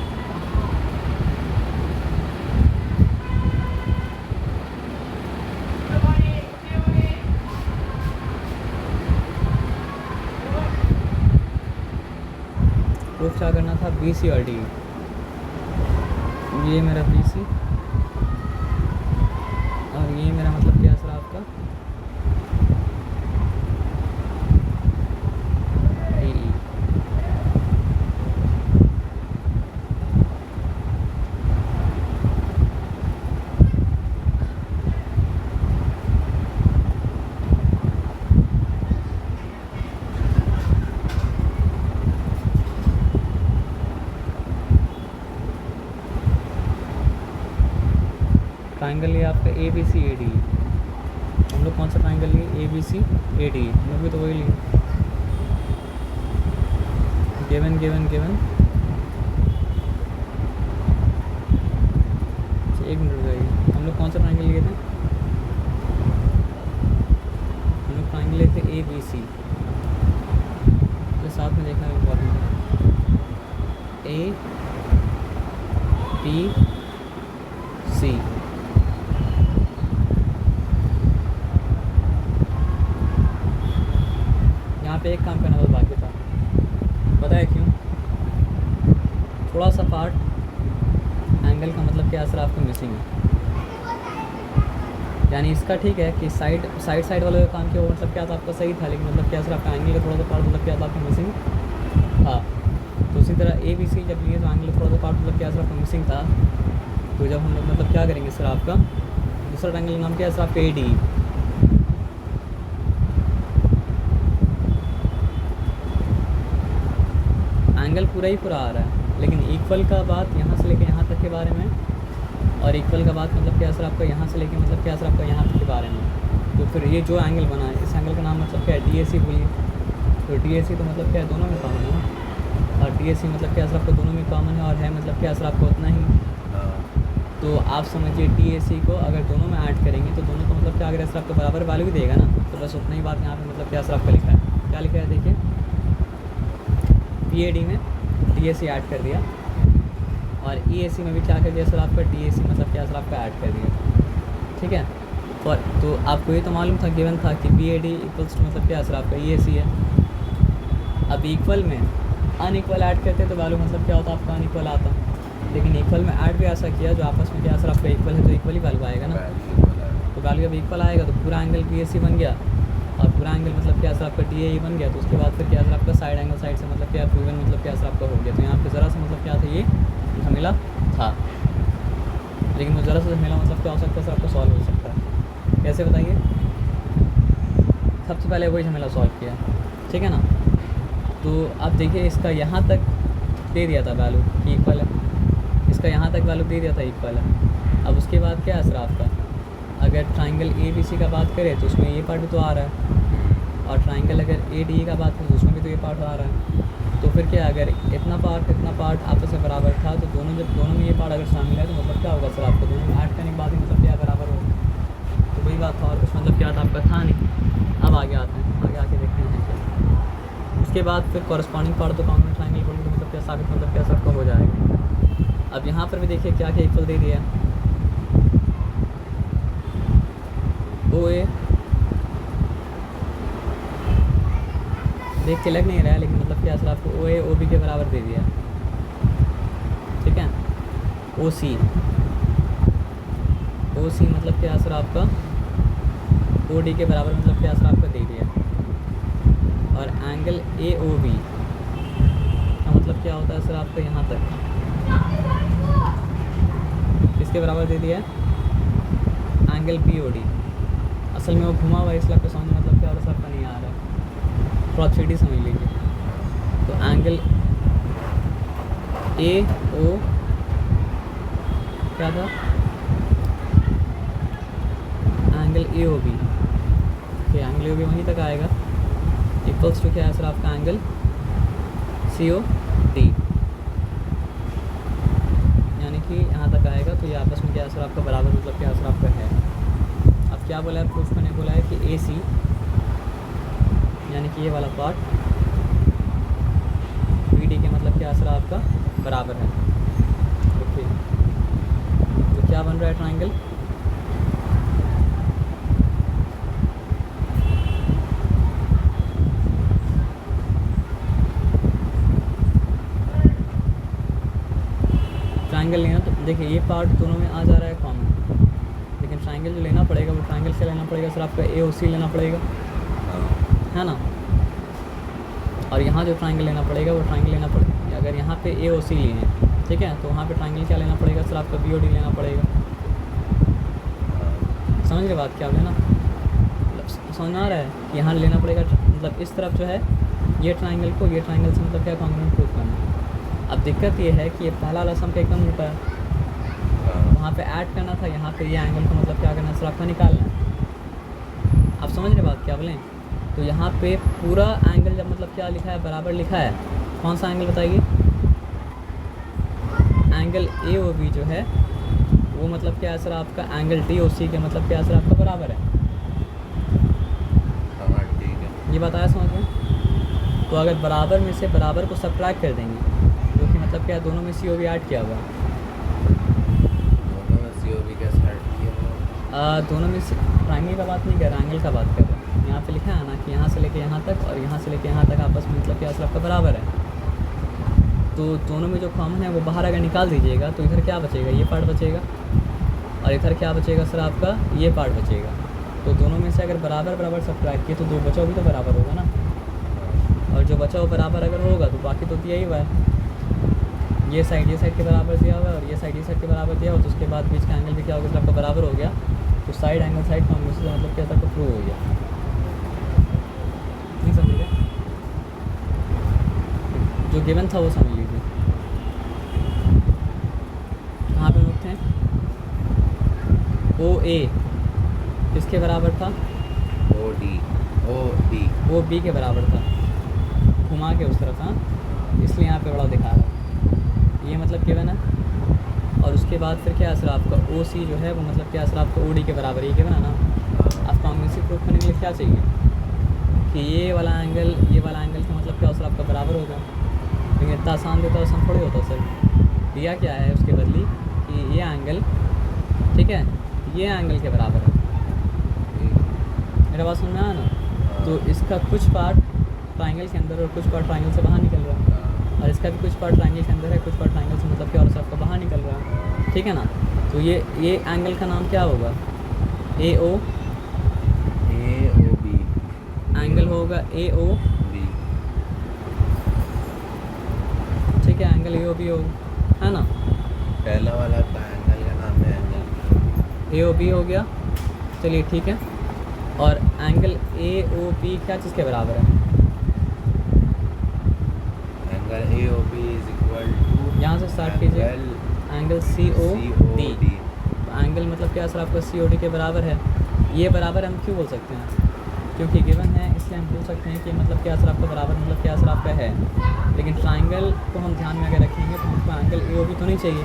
Speaker 1: प्रूफ क्या करना था, बी सी और डी, ये मेरा बी सी और ये मेरा मतलब क्या सर आपका ए ई। ट्राइंगल ये आपका A B C A D, हम लोग कौन सा ट्राइंगल लिए, A B C A D, हम लोग भी तो वही लिए। गिवन गिवन गिवन, एक मिनट रुक जाइए, हम लोग कौन सा ट्राइंगल लिए थे, हम लोग ट्राइंगल लिए थे ए बी सी, तो साथ में देखना इम्पोर्टेंट है, ए बी सी। यहाँ पे एक काम करना बस बाकी था, पता है क्यों, थोड़ा सा पार्ट एंगल का मतलब क्या असर आपको मिसिंग है। यानी इसका ठीक है कि साइड वाला जो काम किया वो मतलब क्या था आपका सही था, लेकिन मतलब क्या असर आपका एंगल का थोड़ा सा पार्ट मतलब क्या था आपका मिसिंग था। तो उसी तरह ए बी सी जब लिए तो एंगल का थोड़ा सा पार्ट मतलब क्या असर आपका मिसिंग था। तो जब हम लोग मतलब क्या करेंगे सर, आपका दूसरा एंगल नाम क्या है सर आपका ए डी। एंगल पूरा ही पूरा आ रहा है, लेकिन इक्वल का बात यहाँ से लेके यहाँ तक के बारे में, और इक्वल का बात मतलब क्या सर आपका यहाँ से लेके मतलब क्या सर आपका यहाँ तक के बारे में। तो फिर ये जो एंगल बना है, इस एंगल का नाम मतलब क्या है, डी ए सी बोलिए। तो डी ए सी तो मतलब क्या है, दोनों में कॉमन है ना, और डी ए सी मतलब क्या सर आपको दोनों में कॉमन है, और है मतलब क्या सर आपको उतना ही। तो आप समझिए डी ए सी को अगर दोनों में ऐड करेंगे तो दोनों को मतलब क्या, अगर सर आपको बराबर वैल्यू भी देगा ना, तो बस उतना ही बात यहाँ पे मतलब क्या सर आपका लिखा है, क्या लिखा है देखिए, पी ए डी में डी ए सी ऐड कर दिया, और ई ए सी में भी क्या कर दिया सर आपका डी ए सी मतलब क्या सर आपका ऐड कर दिया, ठीक है। और तो आपको ये तो मालूम था, गिवन था कि B A D equals to मतलब क्या सर आपका ई ए सी है। अब इक्वल में अनइक्वल ऐड करते तो वैल्यू मतलब क्या होता, आपका अनइक्वल आता, लेकिन इक्वल में ऐड भी ऐसा किया जो आपस में क्या सर आपका इक्वल है, तो इक्वल ही वैल्यू आएगा ना। तो वैल्यू अब इक्वल आएगा तो पूरा एंगल बी ए सी बन गया, और पूरा एंगल मतलब क्या सर आपका डी ए ई बन गया। तो उसके बाद फिर क्या सर आपका साइड एंगल साइड से मतलब क्या प्रूवन मतलब क्या सर आपका हो गया। तो यहाँ पे ज़रा सा मतलब क्या था, ये झमेला था, लेकिन वो ज़रा सा झमेला मतलब क्या हो सकता है सर आपका सॉल्व हो सकता है। कैसे बताइए, सबसे पहले वही झमेला सॉल्व किया, ठीक है ना। तो अब देखिए इसका यहाँ तक दे दिया था वैल्यू कि इक्वल है, इसका यहाँ तक वैल्यू दे दिया था इक्वल है। अब उसके बाद क्या है सर आपका, अगर ट्राइंगल ए बी सी का बात करें तो उसमें ये पार्ट भी तो आ रहा है, और ट्राइंगल अगर ए डी का बात करें तो उसमें भी तो ये पार्ट आ रहा है। तो फिर क्या, अगर इतना पार्ट आपस में बराबर था तो दोनों में ये पार्ट अगर शामिल है तो मतलब क्या होगा सर, आपको दोनों में ऐड करने के बाद ही मतलब क्या बराबर होगा। तो वही बात था, और कुछ मतलब क्या था आपका था नहीं। अब आगे आते हैं, आगे आके देखते हैं क्या। उसके बाद फिर कॉरस्पॉन्डिंग पार्ट तो कॉन्ग्रुएंट ट्राइंगल इक्वल टू मतलब क्या साबित मतलब क्या सबका हो जाएगा। अब यहाँ पर भी देखिए क्या क्या इक्वल दे दिया है, ओ ए देख के लग नहीं रहा है लेकिन मतलब क्या सर आपको ओ ए ओ बी के बराबर दे दिया, ठीक है। ओ सी मतलब क्या सर आपका ओ डी के बराबर मतलब क्या सर आपका दे दिया। और एंगल ए ओ बी का मतलब क्या होता है सर आपका यहाँ तक किसके बराबर दे दिया है, एंगल पी ओ डी। असल में वो घुमा हुआ है इसलिए आपको समझ मतलब क्या होता है सबका नहीं आ रहा है, थोड़ा 3D समझ लीजिए। तो एंगल ए ओ क्या था, एंगल ए ओ बी, ठीक है, एंगल ए ओ बी वहीं तक आएगा, इक्वल्स टू क्या है सर आपका एंगल सी ओ डी, यानी कि यहाँ तक आएगा। तो ये आपस में क्या है सर आपका बराबर मतलब क्या सर आपका है। अब क्या बोला है, प्रूफ मैंने बोला है कि ए सी यानी कि ये वाला पार्ट बी डी के मतलब क्या सर आपका बराबर है, ओके। तो क्या बन रहा है ट्राइंगल, ट्राइंगल लेना तो देखिए ये पार्ट दोनों में आ जा रहा है कॉमन, लेकिन ट्राइंगल जो लेना पड़ेगा वो ट्राइंगल से लेना पड़ेगा सर आपका ए ओ सी लेना पड़ेगा, है ना। और यहाँ जो ट्राइंगल लेना पड़ेगा वो ट्राइंगल लेना पड़ेगा, अगर यहाँ पे ए ओ सी लिए हैं, ठीक है, तो वहाँ पे ट्राइंगल क्या लेना पड़ेगा सर आपका बी ओ डी लेना पड़ेगा। समझ रहे बात क्या लेना, मतलब समझ आ रहा है, यहाँ लेना पड़ेगा मतलब इस तरफ जो है ये ट्राइंगल को ये ट्राइंगल से मतलब क्या कॉन्ग्रुएंट प्रूफ करना है। अब दिक्कत ये है कि ये पहला वाला सम का एकदम उल्टा है, वहाँ पे ऐड करना था, यहाँ पे ये एंगल को मतलब क्या करना है सर आपका निकालना है। आप समझ रहे बात क्या बोलें, तो यहाँ पे पूरा एंगल जब मतलब क्या लिखा है बराबर लिखा है, कौन सा एंगल बताइए, एंगल ए ओ बी जो है वो मतलब क्या है सर आपका एंगल डी ओ सी के मतलब क्या है सर आपका बराबर है,
Speaker 2: ठीक है,
Speaker 1: ये बताया समझ में। तो अगर बराबर में से बराबर को सब्ट्रैक्ट कर देंगे, जो कि मतलब क्या है दोनों में सी ओ बी ऐड किया हुआ है,
Speaker 2: दोनों में सी ओ बी कैसे ऐड किया हुआ,
Speaker 1: दोनों में से ट्राइंगल का बात नहीं कर रहा, एंगल का बात कर रहा है। यहाँ पे लिखा है ना कि यहाँ से लेके यहाँ तक और यहाँ से लेके यहाँ तक आपस में मतलब क्या सर आपका बराबर है। तो दोनों में जो कॉमन है वो बाहर अगर निकाल दीजिएगा तो इधर क्या बचेगा, ये पार्ट बचेगा, और इधर क्या बचेगा सर आपका ये पार्ट बचेगा। तो दोनों में से अगर बराबर बराबर सब्ट्रैक्ट किए तो जो बचा भी तो बराबर होगा ना, और जो बचा वो बराबर अगर होगा तो बाकी तो दिया ही हुआ है, ये साइड के बराबर दिया हुआ है और ये साइड के बराबर दिया हुआ, तो उसके बाद बीच का एंगल भी क्या होगा सर आपका बराबर हो गया। तो साइड एंगल साइड कॉम्बिनेशन से मतलब क्या था प्रूव हो गया, नहीं समझिए, जो गिवन था वो समझ लीजिए। कहाँ पे रुकते हैं, ओ ए किसके बराबर था,
Speaker 2: ओ डी
Speaker 1: ओ बी के बराबर था, घुमा के उस तरफ, हाँ, इसलिए यहाँ पे बड़ा दिखा रहा है, ये मतलब गिवन है। और उसके बाद फिर क्या असर आपका ओ सी जो है वो मतलब क्या असर आपका ओ डी के बराबर, ये गिवन है ना। आप कॉन्ग्रुएंसी प्रूफ करने के लिए क्या चाहिए कि ये वाला एंगल का मतलब क्या असर आपका बराबर होगा, लेकिन इतना आसान देता आसान थोड़ी होता सर। दिया क्या है उसके बदली कि ये एंगल, ठीक है, ये एंगल के बराबर है, मेरा बात समझ में आया ना। तो इसका कुछ पार्ट ट्राइंगल के अंदर और कुछ पार्ट ट्राइंगल से बाहर निकल रहा है, और इसका भी कुछ पार्ट ट्राइंगल के अंदर है, कुछ पार्ट ट्राइंगल से मतलब क्या और सबका बाहर निकल रहा है, ठीक है ना। तो ये एंगल का नाम क्या होगा, ए ओ
Speaker 2: बी
Speaker 1: एंगल होगा ए ओ
Speaker 2: बी,
Speaker 1: ठीक है, एंगल ए ओ बी होगा, है ना।
Speaker 2: पहला वाला का एंगल का नाम है एंगल
Speaker 1: ए ओ बी हो गया, चलिए ठीक है। और एंगल ए ओ बी क्या चीज़ के बराबर है,
Speaker 2: angle A O B is equal to
Speaker 1: यहाँ से स्टार्ट कीजिए, एंगल सी ओ डी। तो एंगल मतलब क्या सर आपका सी ओ डी के बराबर है, ये बराबर हम क्यों बोल सकते हैं क्योंकि गिवन है इसलिए हम पूछ सकते हैं कि मतलब क्या असर आपका बराबर मतलब क्या असर आपका है। लेकिन ट्राइंगल को हम ध्यान में अगर रखेंगे तो हमको एंगल ए ओ बी तो नहीं चाहिए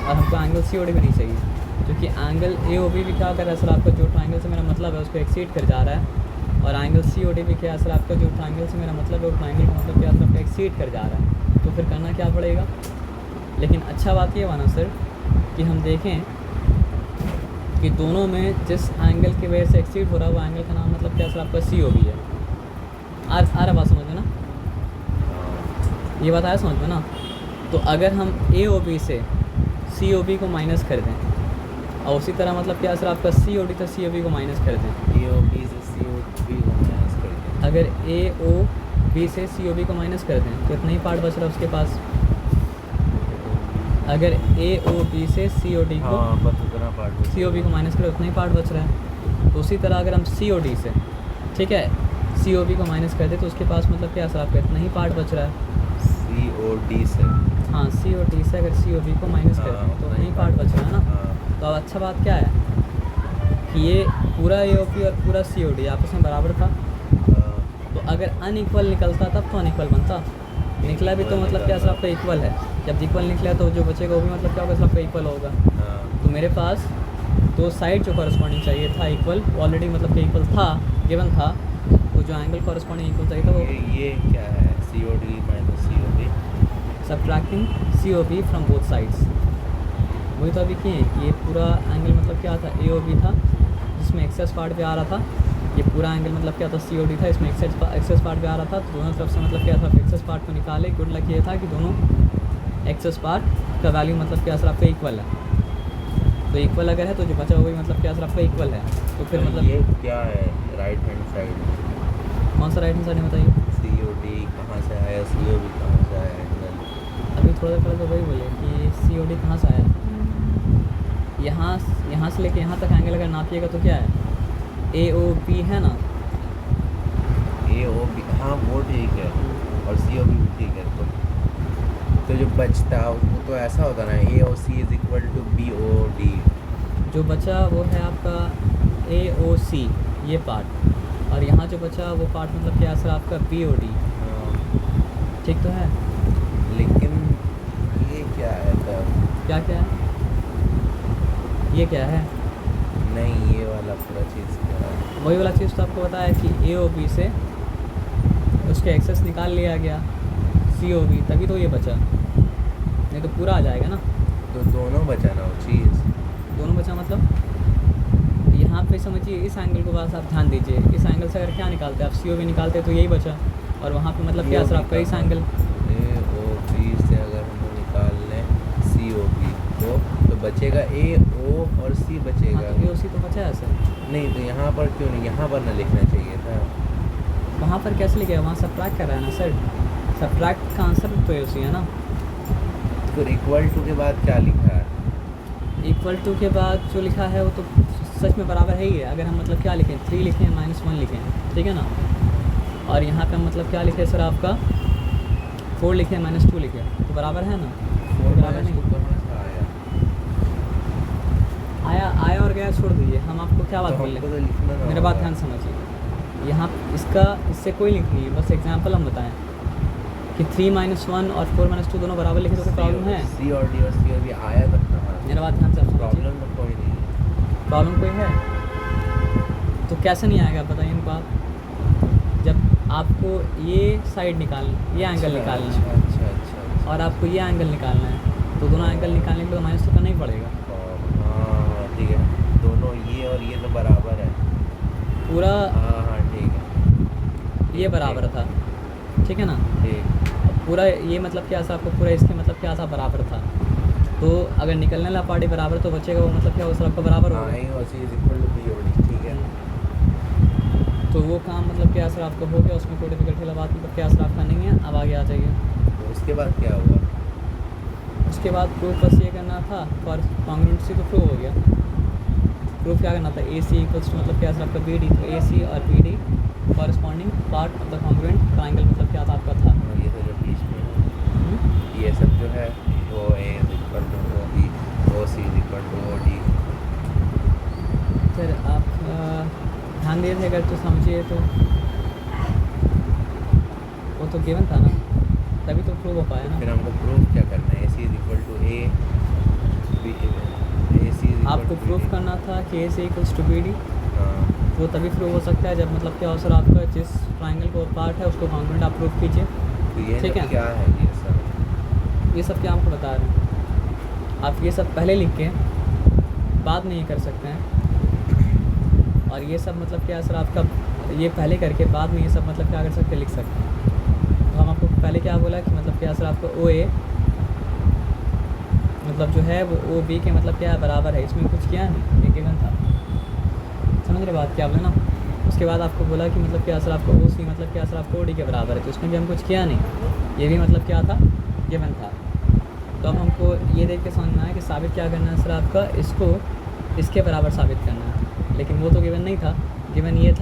Speaker 1: और हमको एंगल सी ओ डी भी नहीं चाहिए, क्योंकि एंगल ए ओ बी भी क्या कर रहा है सर आपका जो ट्राइंगल से मेरा मतलब है उसको एक्सीड कर जा रहा है, और एंगल सी ओ डी भी क्या सर आपका जो ट्राइंगल से मेरा मतलब है वो ट्राइंगल का मतलब क्या सर आपका एक्सीड कर जा रहा है। तो फिर करना क्या पड़ेगा। लेकिन अच्छा बात ये हुआ ना सर कि हम देखें कि दोनों में जिस एंगल की वजह से एक्सीड हो रहा है वो एंगल का नाम मतलब क्या सर आपका सी ओ बी है। आ रहा बात समझ में ना, ये बात आया समझ में ना। तो अगर हम ए ओ बी से सी ओ बी को माइनस कर दें और उसी तरह मतलब क्या सर आपका सी ओ डी से सी ओ बी को माइनस कर दें,
Speaker 2: ए ओ बी से सी ओ बी को माइनस कर दें,
Speaker 1: अगर ए ओ बी से सी ओ बी को माइनस कर दें तो इतना ही पार्ट बच रहा है उसके पास। अगर ए ओ बी से सी ओ डी को
Speaker 2: बस उतना पार्ट
Speaker 1: सी ओ बी को माइनस करें उतना ही पार्ट बच रहा है। तो उसी तरह अगर हम सी ओ डी से ठीक है सी ओ बी को माइनस कर दें तो उसके पास मतलब क्या सर आपका इतना ही पार्ट बच रहा है।
Speaker 2: सी ओ डी से
Speaker 1: हाँ सी ओ डी से अगर सी ओ बी को माइनस कर दें तो उतना ही पार्ट बच रहा है ना। तो अब अच्छा बात क्या है कि ये पूरा ए ओ पी और पूरा सी ओ डी आपस में बराबर था। तो अगर अनइक्वल निकलता तब तो अनइक्वल बनता, निकला भी तो मतलब क्या सर आपका इक्वल है। जब इक्वल निकला तो जो बचेगा वो भी मतलब क्या होगा सर आपका इक्वल होगा। तो मेरे पास दो साइड जो कॉरस्पॉन्डिंग चाहिए था इक्वल ऑलरेडी मतलब कि इक्वल था गिवन था, तो जो एंगल कॉरस्पॉन्डिंग इक्वल चाहिए था वो
Speaker 2: ये क्या है C O D minus C O B
Speaker 1: subtracting C O B from both sides. वही तो अभी किए हैं कि ये पूरा एंगल मतलब क्या था ए ओ बी था जिसमें एक्सेस पार्ट भी आ रहा था, ये पूरा एंगल मतलब क्या था सी ओ डी था इसमें एक्सेस पार्ट भी आ रहा था। तो दोनों तरफ से मतलब क्या था एक्सेस पार्ट को निकाले। गुड लक ये था कि दोनों एक्सेस पार्ट का वैल्यू मतलब क्या सर आपका इक्वल है। तो इक्वल अगर है तो जो बचा हुआ मतलब क्या सर आपका इक्वल है। तो फिर मतलब
Speaker 2: ये क्या है राइट हैंड साइड
Speaker 1: कौन सा राइट हैंड साइड में बताइए।
Speaker 2: सी ओ डी कहाँ से आया सी ओ बी कहाँ से आया एंगल
Speaker 1: अभी थोड़ा देर पहले तो वही बोले कि सी ओ डी कहाँ से आया, यहाँ से लेके यहाँ तक एंगल अगर नापिएगा तो क्या है ए ओ बी है ना।
Speaker 2: ए ओ बी हाँ वो ठीक है और सी ओ बी भी ठीक है। तो जो बचता वो तो ऐसा होता ना A O C is equal to B O D.
Speaker 1: जो बचा वो है आपका ए ओ सी ये पार्ट, और यहाँ जो बचा वो पार्ट मतलब क्या सर आपका बी ओ डी। ठीक तो है।
Speaker 2: लेकिन ये क्या है तब
Speaker 1: क्या क्या है ये क्या है
Speaker 2: नहीं ये वाला पूरा चीज़ क्या है
Speaker 1: वही वाला चीज़ तो आपको बताया कि ए ओ बी से उसके एक्सेस निकाल लिया गया सी ओ बी तभी तो ये बचा, नहीं तो पूरा आ जाएगा ना।
Speaker 2: तो दोनों बचा ना वो चीज़
Speaker 1: दोनों बचा मतलब यहाँ पे समझिए इस एंगल को बस आप ध्यान दीजिए, इस एंगल से अगर क्या निकालते आप सी ओ बी निकालते तो यही बचा, और वहाँ पे मतलब क्या सर आपका इस एंगल
Speaker 2: ए ओ बी से अगर हम निकाल लें सी ओ बी तो बचेगा ए ओ और सी बचेगा।
Speaker 1: हाँ, तो ए ओ सी तो बचा है सर।
Speaker 2: नहीं तो यहाँ पर क्यों नहीं यहाँ पर ना लिखना चाहिए था।
Speaker 1: वहाँ पर कैसे लिखेगा, वहाँ सब्ट्रैक्ट कर रहा है ना सर, सब्ट्रैक्ट का आंसर तो ए ओ सी है ना।
Speaker 2: फिर इक्वल टू के बाद क्या लिखा है
Speaker 1: इक्वल टू के बाद जो लिखा है वो तो सच में बराबर है ही है। अगर हम मतलब क्या लिखें 3 लिखें -1 लिखें ठीक है ना, और यहाँ पे मतलब क्या लिखे सर आपका 4 लिखें -2 लिखें तो बराबर है ना। बराबर नहीं आया और गया छोड़ दीजिए, हम आपको क्या बात बोल रहे हैं मेरे बात ध्यान समझिए। यहाँ इससे कोई लिंक नहीं है, बस एग्जांपल हम बताएं कि 3 -1 और 4 -2 दोनों बराबर लिखे तो कोई प्रॉब्लम है।
Speaker 2: सी और डी और सी और बी आया तक ना
Speaker 1: मेरा बात ध्यान से समझिए।
Speaker 2: प्रॉब्लम तो कोई नहीं है।
Speaker 1: प्रॉब्लम कोई है तो कैसे नहीं आएगा बताइए इनको आप। जब आपको ये साइड निकालना ये एंगल निकालना है
Speaker 2: अच्छा
Speaker 1: और आपको ये एंगल निकालना है तो दोनों एंगल निकालने के लिए माइनस तो करना ही पड़ेगा।
Speaker 2: हाँ ठीक है दोनों ये और ये तो बराबर है
Speaker 1: पूरा
Speaker 2: हाँ ठीक है
Speaker 1: ये बराबर था ठीक है ना।
Speaker 2: ठीक
Speaker 1: पूरा ये मतलब क्या था आपको पूरा इसके मतलब क्या था बराबर था, तो अगर निकलने वाला पार्टी बराबर तो बचेगा वो मतलब क्या वो सब आपका बराबर होगा।
Speaker 2: ठीक है
Speaker 1: तो वो काम मतलब क्या असर आपका हो गया, उसमें कोई डिफिकल्टी वाला बात मतलब क्या असर आपका नहीं है। अब आगे आ जाइए।
Speaker 2: तो उसके बाद क्या हुआ
Speaker 1: उसके बाद प्रूफ बस ये करना था फॉर कॉन्ग्रुएंसी तो प्रूव हो गया। प्रूफ क्या करना था ए सी इक्वल्स टू मतलब क्या असर आपका बी डी, तो ए सी और B D corresponding part of the congruent triangle मतलब क्या था आपका था।
Speaker 2: ये तो जो बीच में ये सब जो है वो A equal to O B O C equal to O D.
Speaker 1: Sir आप ध्यान दिए थे अगर तो ये तो वो तो गिवन था ना, तभी तो प्रूव हो पाया ना।
Speaker 2: फिर हमको प्रूव क्या करना है, AC is equal to A, B, AC is
Speaker 1: आपको प्रूफ करना था कि AC इक्वल्स टू BD।
Speaker 2: हाँ,
Speaker 1: वो तभी प्रूव हो सकता है जब मतलब क्या हो सर, आपका जिस ट्राइंगल को पार्ट है उसको कॉन्ग्रुएंट आप प्रूव कीजिए।
Speaker 2: तो ये
Speaker 1: ठीक
Speaker 2: सब
Speaker 1: है।
Speaker 2: क्या है ये सब?
Speaker 1: ये सब क्या आपको बता रहे हैं, आप ये सब पहले लिख के बाद में ये कर सकते हैं, और ये सब मतलब क्या सर आपका ये पहले करके बाद में ये सब मतलब क्या कर सकते हैं, लिख सकते हैं। तो हम आपको पहले क्या बोला कि मतलब क्या सर आपको OA मतलब जो है वो OB के मतलब क्या है बराबर है, इसमें कुछ किया नहीं, ये गिवन था, समझ रहे बात क्या बोले ना। उसके बाद आपको बोला कि मतलब क्या सर आपको OC मतलब क्या सर आपको OD के बराबर है, तो इसमें भी हम कुछ किया नहीं, ये भी मतलब क्या था, गिवन था। तो अब हमको ये देख के समझना है कि साबित क्या करना है सर आपका, इसको इसके बराबर साबित करना है, लेकिन वो तो गिवन नहीं था, गिवन ये था